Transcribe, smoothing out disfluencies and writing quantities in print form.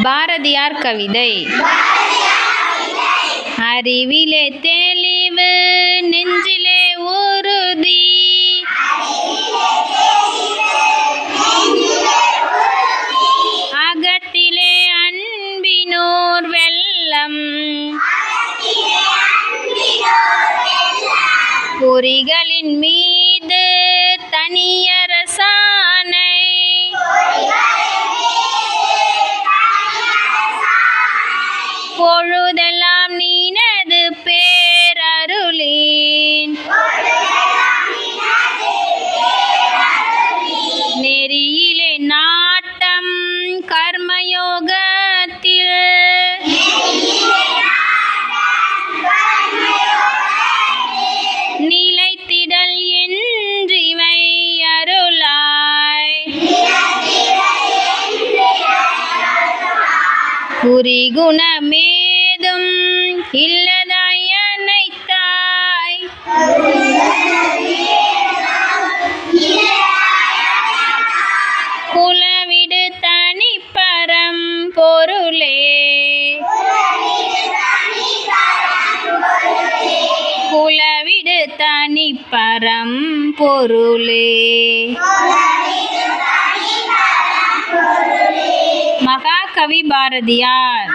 பாரதியார் கவிதை. அறிவிலே தெளிவு நெஞ்சிலே உறுதி, அகத்திலே அன்பினோர் வெள்ளம், பொறிகளின் மீது தனியரசானை, பொழுதெல்லாம் நீனது பேரருளின், நெறியிலே நாட்டம் கர்மயோகத்தில், நிலைத்திடல் என்றிவை அருளாய், குறிகுணமேதும் இல்லதாய் அனைத்தாய், குலவிடு தனிப்பரம் பொருளே, குலவிடு தனிப்பரம் பொருளே. மகாகவி பாரதியார்.